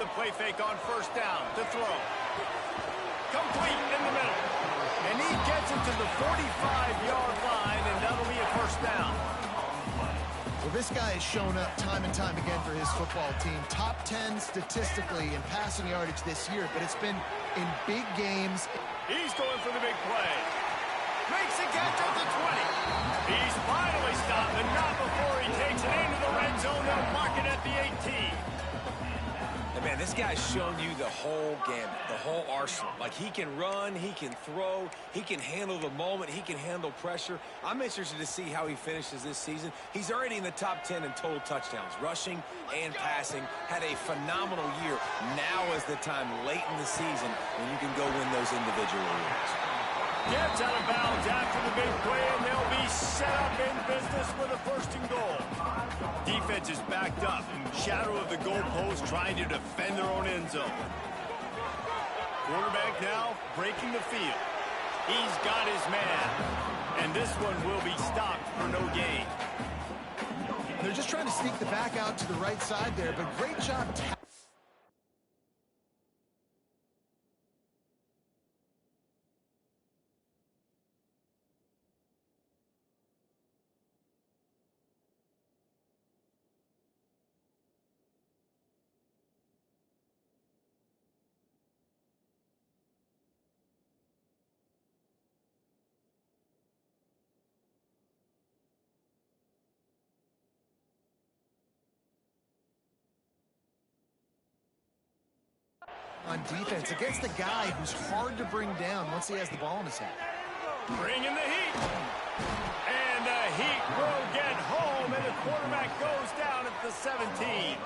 the play fake on first down to throw. Complete in the middle. And he gets him to the 45-yard line, and that'll be a first down. Well, this guy has shown up time and time again for his football team. Top 10 statistically in passing yardage this year, but it's been in big games. He's going for the big play. Makes a catch at the 20. He's finally stopped, and not before he takes it into the red zone. They'll mark it at the 18. And man, this guy's shown you the whole gamut, the whole arsenal. Like, he can run, he can throw, he can handle the moment, he can handle pressure. I'm interested to see how he finishes this season. He's already in the top 10 in total touchdowns, rushing and passing. Had a phenomenal year. Now is the time late in the season when you can go win those individual awards. Gets out of bounds after the big play, and they'll be set up in business with a first and goal. Defense is backed up in shadow of the goalpost, trying to defend their own end zone. Quarterback now breaking the field. He's got his man, and this one will be stopped for no gain. They're just trying to sneak the back out to the right side there, but great job. On defense against the guy who's hard to bring down once he has the ball in his hand. Bringing the heat. And the heat will get home, and the quarterback goes down at the 17.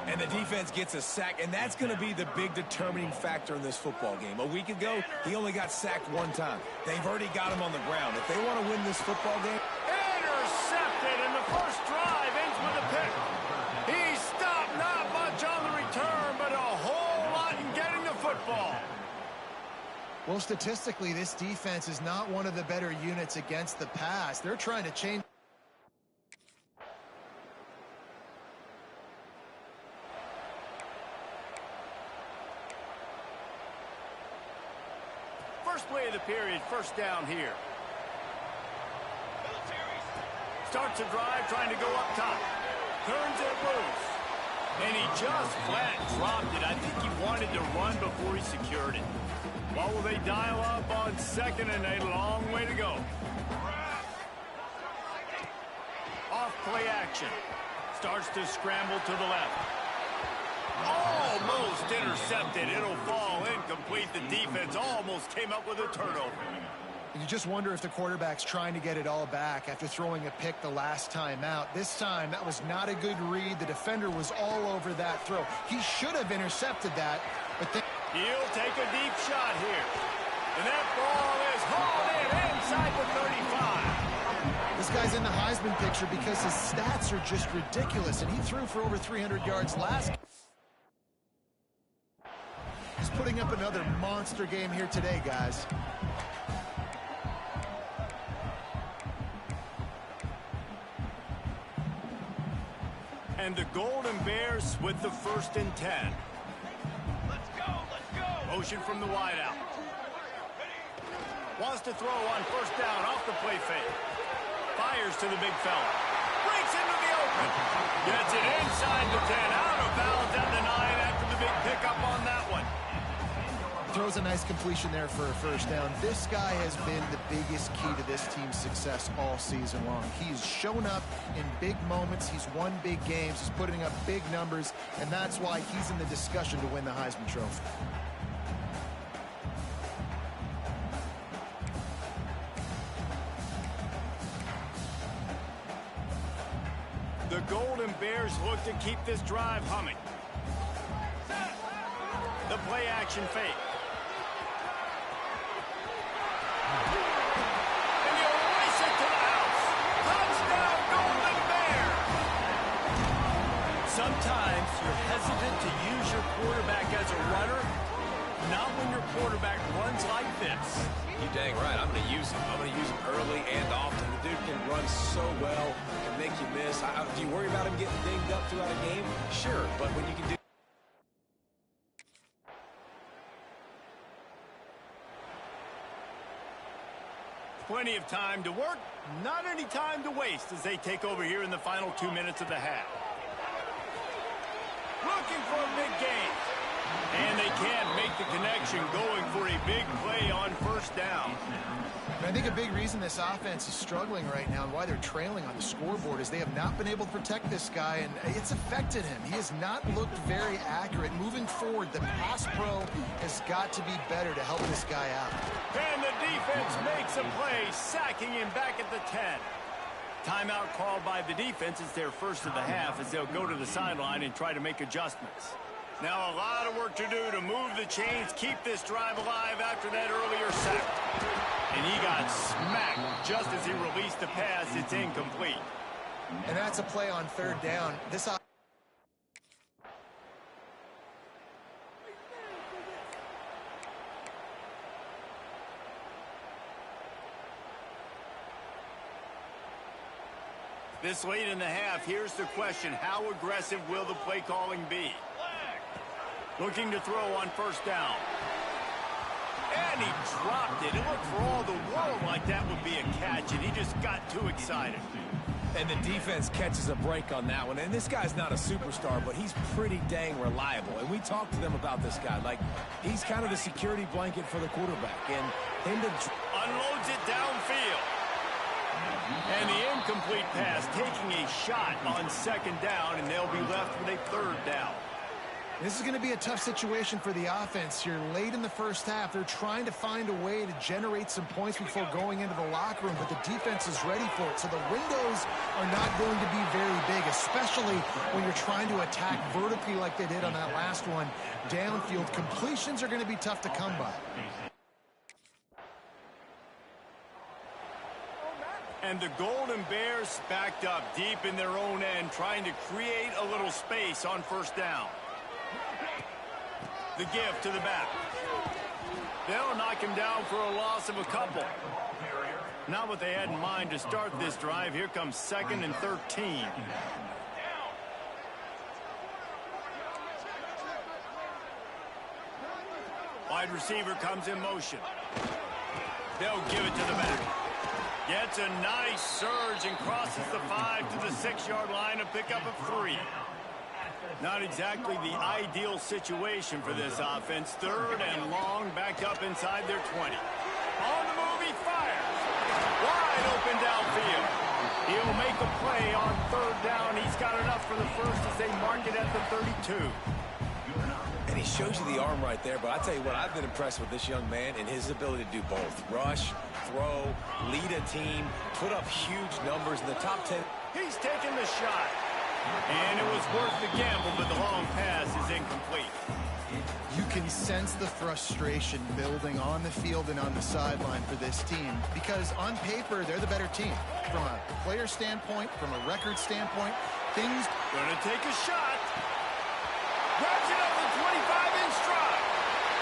And the defense gets a sack, and that's going to be the big determining factor in this football game. A week ago, he only got sacked one time. They've already got him on the ground. If they want to win this football game... Intercepted, and the first drive ends with a pick. He stopped, not much on the return, but a whole lot in getting the football. Well, statistically, this defense is not one of the better units against the pass. They're trying to change. First play of the period, first down here. Starts a drive, trying to go up top. Turns it loose. And he just flat dropped it. I think he wanted to run before he secured it. What will they dial up on second and a long way to go? Off play action. Starts to scramble to the left. Almost intercepted. It'll fall incomplete. The defense almost came up with a turnover. You just wonder if the quarterback's trying to get it all back after throwing a pick the last time out. This time, that was not a good read. The defender was all over that throw. He should have intercepted that, but then... He'll take a deep shot here. And that ball is hauled in inside the 35. This guy's in the Heisman picture because his stats are just ridiculous, and he threw for over 300 yards last game. He's putting up another monster game here today, guys. And the Golden Bears with the 1st and 10. Let's go, let's go. Motion from the wideout. Wants to throw on first down off the play fake. Fires to the big fella. Breaks into the open. Gets it inside the 10. Out of bounds at the 9 after the big pickup on that one. Throws a nice completion there for a first down. This guy has been the biggest key to this team's success all season long. He's shown up in big moments. He's won big games. He's putting up big numbers, and that's why he's in the discussion to win the Heisman Trophy. The Golden Bears look to keep this drive humming. The play action fake. And you race it to the house. Touchdown, Golden Bears! Sometimes you're hesitant to use your quarterback as a runner. Not when your quarterback runs like this. You're dang right. I'm going to use him. I'm going to use him early and often. The dude can run so well and make you miss. Do you worry about him getting dinged up throughout a game? Sure, but when you can do... Plenty of time to work, not any time to waste as they take over here in the final 2 minutes of the half. Looking for a big gain. And they can't make the connection, going for a big play on first down. And I think a big reason this offense is struggling right now and why they're trailing on the scoreboard is they have not been able to protect this guy, and it's affected him. He has not looked very accurate. Moving forward, the pass pro has got to be better to help this guy out. And the defense makes a play, sacking him back at the 10. Timeout called by the defense. It's their first of the half as they'll go to the sideline and try to make adjustments. Now a lot of work to do to move the chains, keep this drive alive after that earlier sack. And he got smacked just as he released the pass. It's incomplete. And that's a play on third down. This late in the half, here's the question. How aggressive will the play calling be? Looking to throw on first down. And he dropped it. It looked for all the world like that would be a catch, and he just got too excited. And the defense catches a break on that one. And this guy's not a superstar, but he's pretty dang reliable. And we talked to them about this guy. Like, he's kind of the security blanket for the quarterback. And him to unloads it downfield. And the incomplete pass taking a shot on second down, and they'll be left with a third down. This is going to be a tough situation for the offense here. Late in the first half, they're trying to find a way to generate some points before going into the locker room, but the defense is ready for it. So the windows are not going to be very big, especially when you're trying to attack vertically like they did on that last one. Downfield completions are going to be tough to come by. And the Golden Bears backed up deep in their own end, trying to create a little space on first down. The give to the back. They'll knock him down for a loss of a couple. Not what they had in mind to start this drive. Here comes 2nd and 13. Wide receiver comes in motion. They'll give it to the back. Gets a nice surge and crosses the 5 to the 6-yard line, a pickup of 3. Not exactly the ideal situation for this offense. 3rd and long, back up inside their 20. On the move, he fires. Wide open downfield. He'll make a play on 3rd down. He's got enough for the first as they mark it at the 32. And he shows you the arm right there, but I tell you what, I've been impressed with this young man and his ability to do both. Rush, throw, lead a team, put up huge numbers in the top 10. He's taking the shot. And it was worth the gamble, but the long pass is incomplete. You can sense the frustration building on the field and on the sideline for this team because on paper, they're the better team. From a player standpoint, from a record standpoint, things... Gonna take a shot. Grabs it up the 25-inch stride.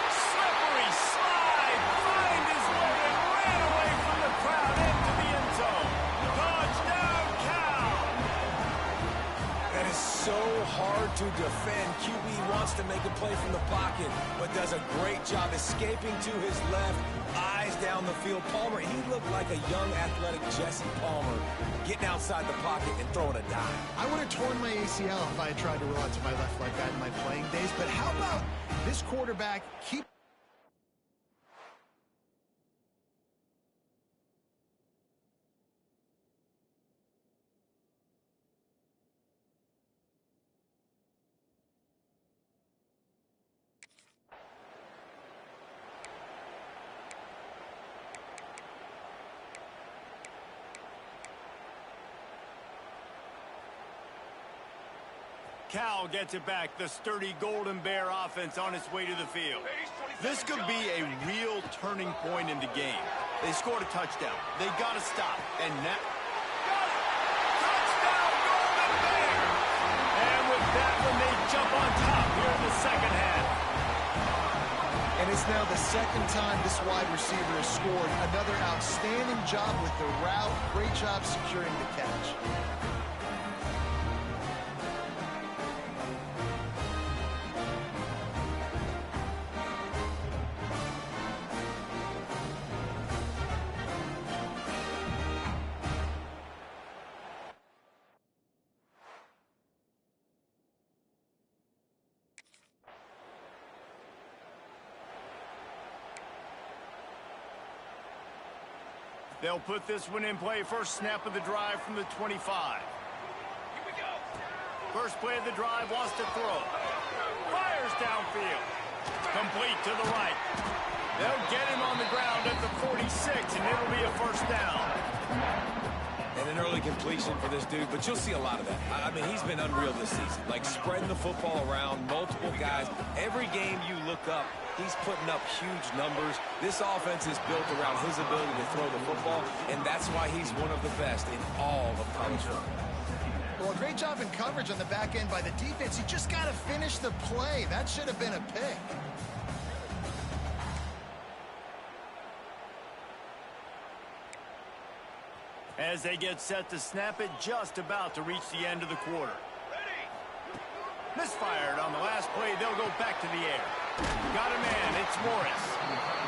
Slippery slide. Find his way and ran away from the crowd into the end zone. Touchdown, Cal. That is so hard to defend. QB wants to make a play from the pocket, but does a great job escaping to his left. Eyes down the field. Palmer, he looked like a young athletic Jesse Palmer getting outside the pocket and throwing a dime. I would have torn my ACL if I had tried to roll out to my left like that in my playing days, but how about this quarterback keep... Cal gets it back. The sturdy Golden Bear offense on its way to the field. This could be a real turning point in the game. They scored a touchdown. They got to stop. And now... Touchdown, Golden Bear! And with that one, they jump on top here in the second half. And it's now the second time this wide receiver has scored. Another outstanding job with the route. Great job securing the catch. They'll put this one in play. First snap of the drive from the 25. Here we go. First play of the drive, wants to throw. Fires downfield. Complete to the right. They'll get him on the ground at the 46, and it'll be a first down. And an early completion for this dude, but you'll see a lot of that. I mean, he's been unreal this season. Like, spreading the football around, multiple guys. Every game you look up, he's putting up huge numbers. This offense is built around his ability to throw the football, and that's why he's one of the best in all of college football. Well, a great job in coverage on the back end by the defense. You just got to finish the play. That should have been a pick. As they get set to snap it, just about to reach the end of the quarter. Misfired on the last play. They'll go back to the air. Got a man. It's Morris.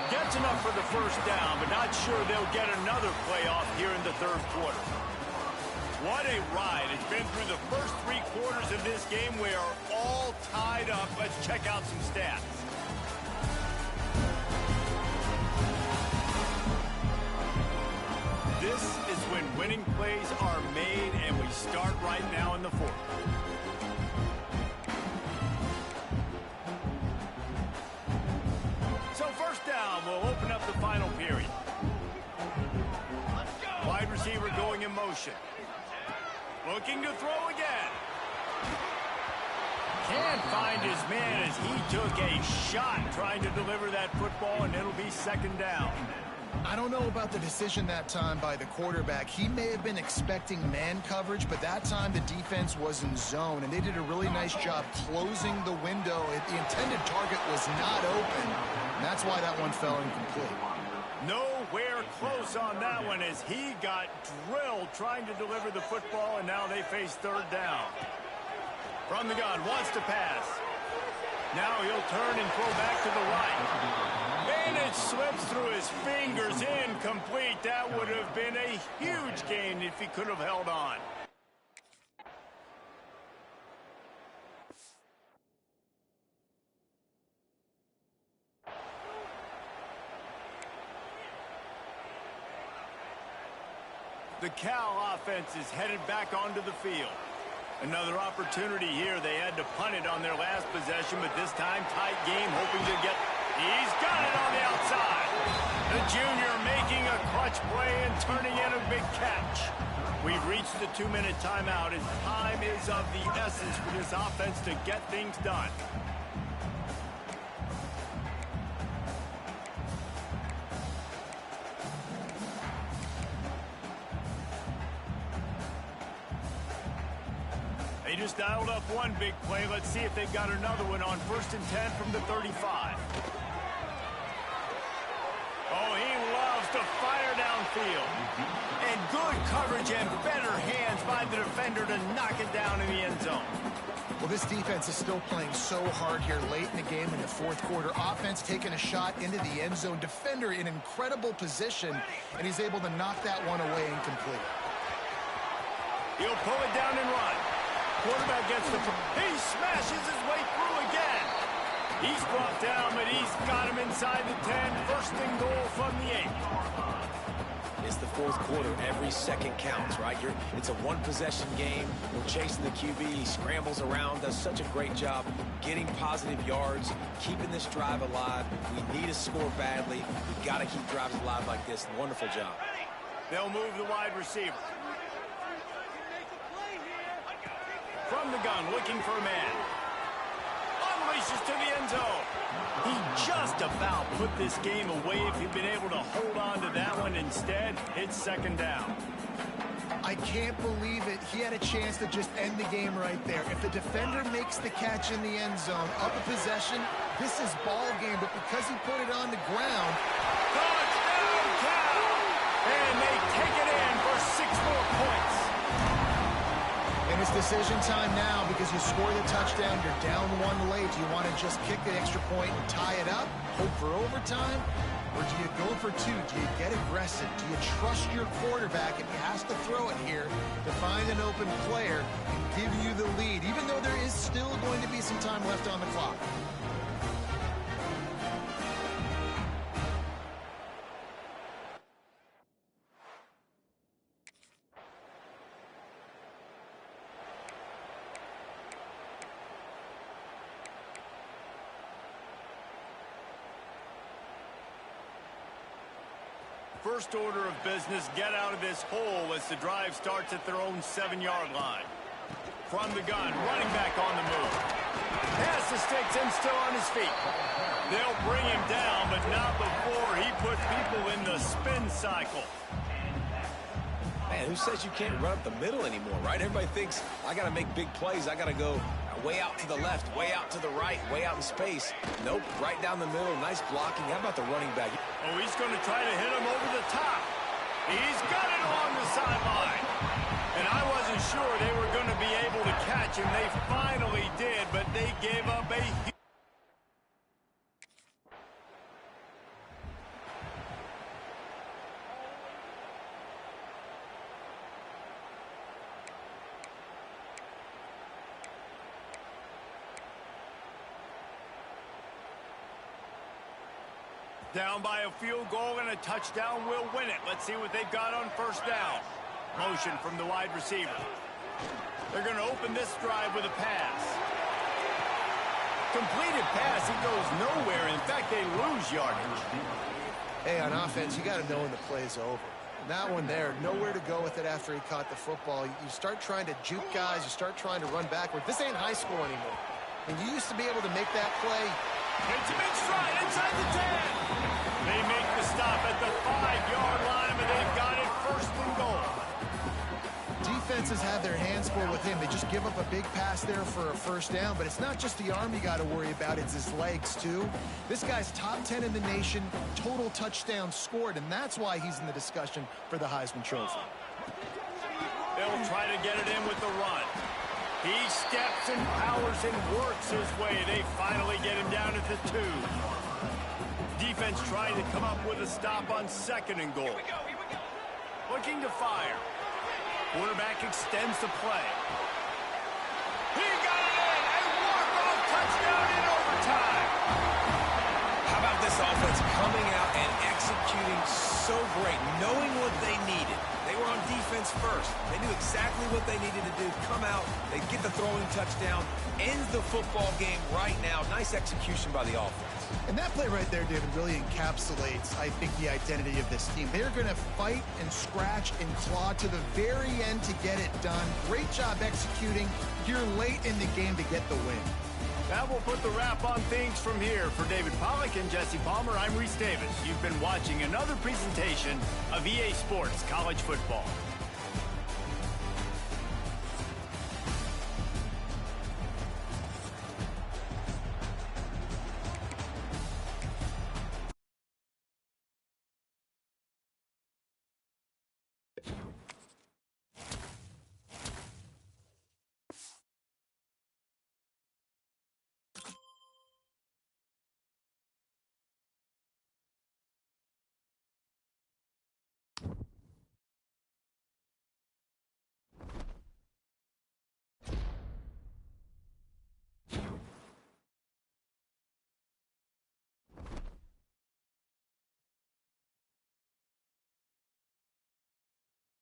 Gets enough for the first down, but not sure they'll get another play off here in the third quarter. What a ride. It's been through the first 3 quarters of this game. We are all tied up. Let's check out some stats. This is when winning plays are made, and we start right now in the fourth. So first down will open up the final period. Wide receiver going in motion. Looking to throw again. Can't find his man as he took a shot trying to deliver that football, and it'll be second down. I don't know about the decision that time by the quarterback. He may have been expecting man coverage, but that time the defense was in zone, and they did a really nice job closing the window. The intended target was not open, and that's why that one fell incomplete. Nowhere close on that one as he got drilled trying to deliver the football, and now they face third down. From the gun, wants to pass. Now he'll turn and throw back to the right. And it slips through his fingers, incomplete. That would have been a huge gain if he could have held on. The Cal offense is headed back onto the field. Another opportunity here. They had to punt it on their last possession, but this time tight game, hoping to get... He's got it on the outside. The junior making a clutch play and turning in a big catch. We've reached the 2-minute timeout, and time is of the essence for this offense to get things done. They just dialed up one big play. Let's see if they've got another one on 1st and 10 from the 35. Oh, he loves to fire downfield. And good coverage and better hands by the defender to knock it down in the end zone. Well, this defense is still playing so hard here late in the game in the fourth quarter. Offense taking a shot into the end zone. Defender in incredible position, and he's able to knock that one away incomplete. He'll pull it down and run. Quarterback gets the... He smashes his way through again. He's brought down, but he's got him inside the 10. First and goal from the 8. It's the fourth quarter. Every second counts, right? It's a one-possession game. We're chasing the QB. He scrambles around, does such a great job getting positive yards, keeping this drive alive. We need to score badly. We've got to keep drives alive like this. Wonderful job. They'll move the wide receiver. From the gun, looking for a man. Unleashes to the end zone. He just about put this game away if he'd been able to hold on to that one. Instead, it's second down. I can't believe it. He had a chance to just end the game right there. If the defender makes the catch in the end zone, up a possession, this is ball game. But because he put it on the ground... Touchdown, Cal! And they take it in for 6 more points. And it's decision time now because you score the touchdown, you're down 1 late. Do you want to just kick the extra point and tie it up, hope for overtime? Or do you go for 2? Do you get aggressive? Do you trust your quarterback if he has to throw it here to find an open player and give you the lead, even though there is still going to be some time left on the clock? first order of business, get out of this hole as the drive starts at their own 7-yard line. From the gun, running back on the move. Pass the sticks and still on his feet. They'll bring him down, but not before he put people in the spin cycle. Man, who says you can't run up the middle anymore, right? Everybody thinks, I got to make big plays. I got to go way out to the left, way out to the right, way out in space. Nope, right down the middle. Nice blocking. How about the running back? Oh, he's going to try to hit him over the top. He's got it along the sideline. And I wasn't sure they were going to be able to catch him. They finally did, but they gave up a huge... Down by a field goal and a touchdown will win it. Let's see what they've got on first down. Motion from the wide receiver. They're going to open this drive with a pass. Completed pass. It goes nowhere. In fact, they lose yardage. Hey, on offense, you got to know when the play's over. And that one there, nowhere to go with it after he caught the football. You start trying to juke guys. You start trying to run backward. This ain't high school anymore. And you used to be able to make that play. It's a big stride inside the 10. They make the stop at the 5-yard line, but they've got it first and goal. Defenses have their hands full with him. They just give up a big pass there for a first down, but it's not just the arm you got to worry about, it's his legs too. This guy's top 10 in the nation, total touchdowns scored, and that's why he's in the discussion for the Heisman Trophy. They'll try to get it in with the run. He steps and powers and works his way. They finally get him down at the 2. Defense trying to come up with a stop on second and goal. Looking to fire. Quarterback extends the play. He got it in. A walk-off touchdown in overtime. How about this offense coming out and executing so great, knowing what they needed. They were on defense first. They knew exactly what they needed to do. Come out, they get the throwing touchdown, ends the football game right now. Nice execution by the offense. And that play right there, David, really encapsulates, I think, the identity of this team. They're going to fight and scratch and claw to the very end to get it done. Great job executing here late in the game to get the win. That will put the wrap on things from here. For David Pollack and Jesse Palmer, I'm Reese Davis. You've been watching another presentation of EA Sports College Football.